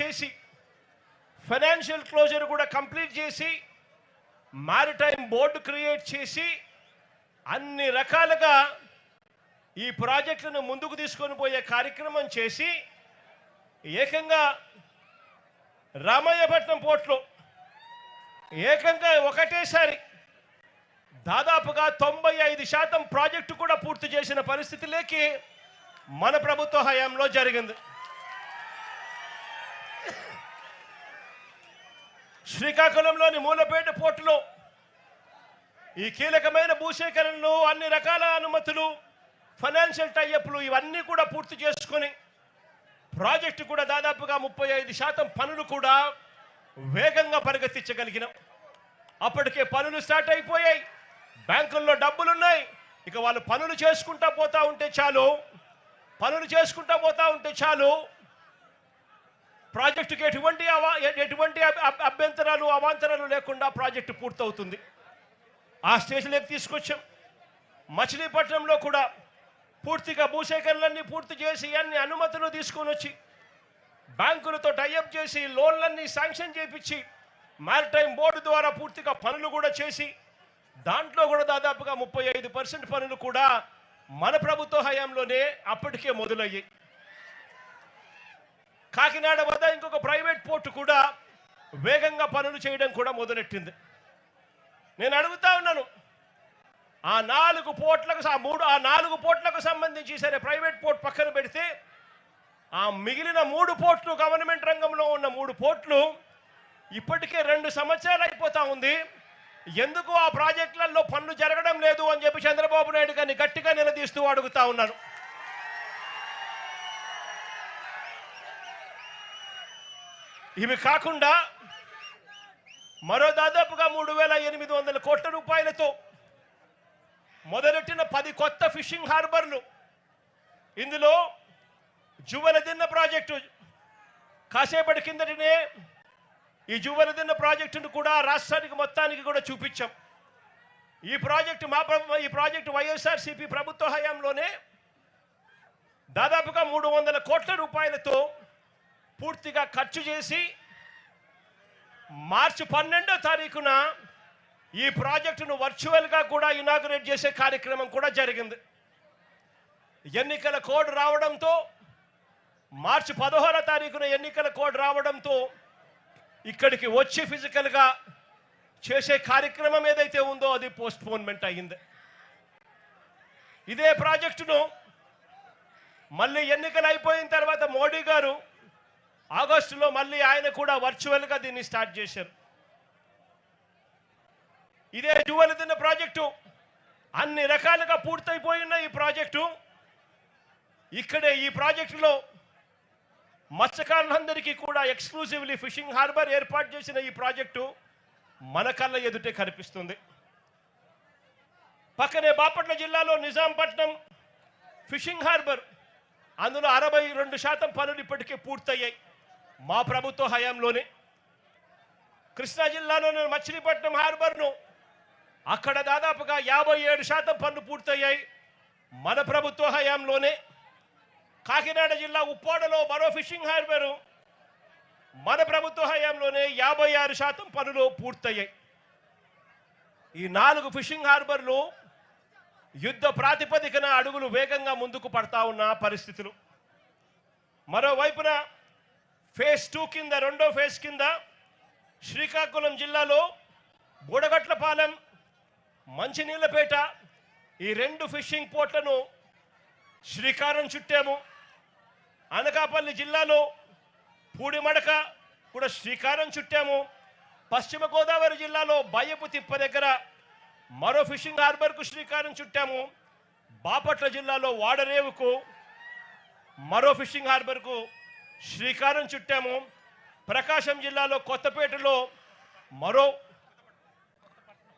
చేసి financial closure కూడా complete చేసి మారిటైమ్ బోర్డు క్రియేట్ చేసి అన్ని రకాలుగా ఈ ప్రాజెక్టులను ముందుకు తీసుకొని పోయే కార్యక్రమం చేసి ఏకంగా రామయ్యపట్నం పోర్టులో ఏకంగా ఒకటేసారి దాదాపుగా 95% ప్రాజెక్టు కూడా పూర్తి చేసిన పరిస్థితిలోకి మన ప్రభుత్వ హయాంలో జరిగింది. శ్రీకాకుళంలోని మూలపేట పోర్టులో ఈ కీలకమైన భూసేకరణలు, అన్ని రకాల అనుమతులు, ఫైనాన్షియల్ టైఅప్లు ఇవన్నీ కూడా పూర్తి చేసుకొని ప్రాజెక్టు కూడా దాదాపుగా 35% పనులు కూడా వేగంగా పరిగెత్తించగలిగినాం. అప్పటికే పనులు స్టార్ట్ అయిపోయాయి, బ్యాంకుల్లో డబ్బులున్నాయి. ఇక వాళ్ళు పనులు చేసుకుంటా పోతా ఉంటే చాలు ప్రాజెక్టుకి ఎటువంటి అభ్యంతరాలు అవాంతరాలు లేకుండా ప్రాజెక్టు పూర్తవుతుంది. ఆ స్టేజ్లోకి తీసుకొచ్చాం. మచిలీపట్నంలో కూడా పూర్తిగా భూసేకరణలన్నీ పూర్తి చేసి అన్ని అనుమతులు తీసుకొని వచ్చి బ్యాంకులతో టైఅప్ చేసి లోన్లన్నీ శాంక్షన్ చేయించి మారిటైమ్ బోర్డు ద్వారా పూర్తిగా పనులు కూడా చేసి దాంట్లో కూడా దాదాపుగా 35% పనులు కూడా మన ప్రభుత్వ హయాంలోనే అప్పటికే మొదలయ్యాయి. కాకినాడ వద్ద ఇంకొక ప్రైవేట్ పోర్టు కూడా వేగంగా పనులు చేయడం కూడా మొదలెట్టింది. నేను అడుగుతా ఉన్నాను, ఆ 4 పోర్ట్లకు సంబంధించి సరే ప్రైవేట్ పోర్ట్ పక్కన పెడితే ఆ మిగిలిన 3 పోర్ట్లు గవర్నమెంట్ రంగంలో ఉన్న 3 పోర్ట్లు ఇప్పటికే 2 సంవత్సరాలు అయిపోతా ఉంది. ఎందుకు ఆ ప్రాజెక్టులలో పనులు జరగడం లేదు అని చెప్పి చంద్రబాబు నాయుడు గారిని గట్టిగా నిలదీస్తూ అడుగుతా ఉన్నాను. ఇవి కాకుండా మరో దాదాపుగా 3,800 కోట్ల రూపాయలతో మొదలెట్టిన 10 కొత్త ఫిషింగ్ హార్బర్లు, ఇందులో జువలదిన్న ప్రాజెక్టు కాసేపటి కిందటనే ఈ జువలదిన్న ప్రాజెక్టును కూడా రాష్ట్రానికి మొత్తానికి కూడా చూపించాం. ఈ ప్రాజెక్టు వైఎస్ఆర్సీపీ ప్రభుత్వ హయాంలోనే దాదాపుగా 300 కోట్ల రూపాయలతో పూర్తిగా ఖర్చు చేసి మార్చి 12వ తారీఖున ఈ ప్రాజెక్టును వర్చువల్గా కూడా ఇనాగరేట్ చేసే కార్యక్రమం కూడా జరిగింది. ఎన్నికల కోడ్ రావడంతో మార్చి 16వ తారీఖున ఎన్నికల కోడ్ రావడంతో ఇక్కడికి వచ్చి ఫిజికల్గా చేసే కార్యక్రమం ఏదైతే ఉందో అది పోస్ట్పోన్మెంట్ అయ్యింది. ఇదే ప్రాజెక్టును మళ్ళీ ఎన్నికలు అయిపోయిన తర్వాత మోడీ గారు ఆగస్టులో మళ్ళీ ఆయన కూడా వర్చువల్గా దీన్ని స్టార్ట్ చేశారు. ఇదే జువలదిన్న ప్రాజెక్టు అన్ని రకాలుగా పూర్తయిపోయిన ఈ ప్రాజెక్టు ఇక్కడే ఈ ప్రాజెక్టులో మత్స్యకారులందరికీ కూడా ఎక్స్క్లూజివ్లీ ఫిషింగ్ హార్బర్ ఏర్పాటు చేసిన ఈ ప్రాజెక్టు మన కళ్ళ ఎదుటే కనిపిస్తుంది. పక్కనే బాపట్ల జిల్లాలో నిజాంపట్నం ఫిషింగ్ హార్బర్, అందులో 62% పనులు ఇప్పటికే పూర్తయ్యాయి మా ప్రభుత్వ హయాంలోనే. కృష్ణా జిల్లాలోని మచిలీపట్నం హార్బర్ను అక్కడ దాదాపుగా 57% పనులు పూర్తయ్యాయి మన ప్రభుత్వ హయాంలోనే. కాకినాడ జిల్లా ఉప్పాడలో మరో ఫిషింగ్ హార్బరు మన ప్రభుత్వ హయాంలోనే 56% పనులు పూర్తయ్యాయి. ఈ 4 ఫిషింగ్ హార్బర్లు యుద్ధ ప్రాతిపదికన అడుగులు వేగంగా ముందుకు పడతా ఉన్న పరిస్థితులు. మరోవైపున ఫేజ్ 2 కింద, రెండో ఫేజ్ కింద శ్రీకాకుళం జిల్లాలో బుడగట్లపాలెం, మంచినీళ్ళపేట ఈ 2 ఫిషింగ్ పోర్ట్లను శ్రీకారం చుట్టాము. అనకాపల్లి జిల్లాలో పూడిమడక కూడా శ్రీకారం చుట్టాము. పశ్చిమ గోదావరి జిల్లాలో బయ్యపు తిప్ప దగ్గర మరో ఫిషింగ్ హార్బర్కు శ్రీకారం చుట్టాము. బాపట్ల జిల్లాలో వాడరేవుకు మరో ఫిషింగ్ హార్బర్కు శ్రీకారం చుట్టాము. ప్రకాశం జిల్లాలో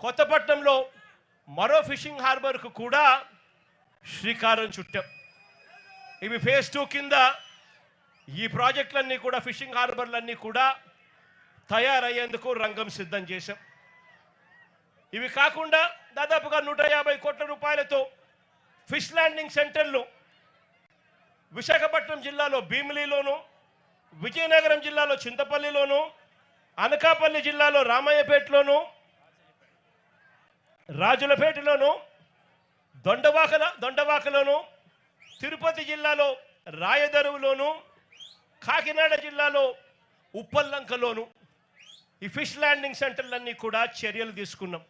కొత్తపట్నంలో మరో ఫిషింగ్ హార్బర్కు కూడా శ్రీకారం చుట్టాం. ఇవి ఫేజ్ 2 కింద ఈ ప్రాజెక్టులన్నీ కూడా ఫిషింగ్ హార్బర్లన్నీ కూడా తయారయ్యేందుకు రంగం సిద్ధం చేశాం. ఇవి కాకుండా దాదాపుగా 150 కోట్ల రూపాయలతో ఫిష్ ల్యాండింగ్ సెంటర్లు విశాఖపట్నం జిల్లాలో భీమిలీలోను, విజయనగరం జిల్లాలో చింతపల్లిలోను, అనకాపల్లి జిల్లాలో రామయ్యపేటలోను, రాజులపేటలోను, దొండవాకలోను, తిరుపతి జిల్లాలో రాయదరువులోను, కాకినాడ జిల్లాలో ఉప్పల్లంకలోను ఈ ఫిష్ ల్యాండింగ్ సెంటర్లన్నీ కూడా చర్యలు తీసుకున్నాం.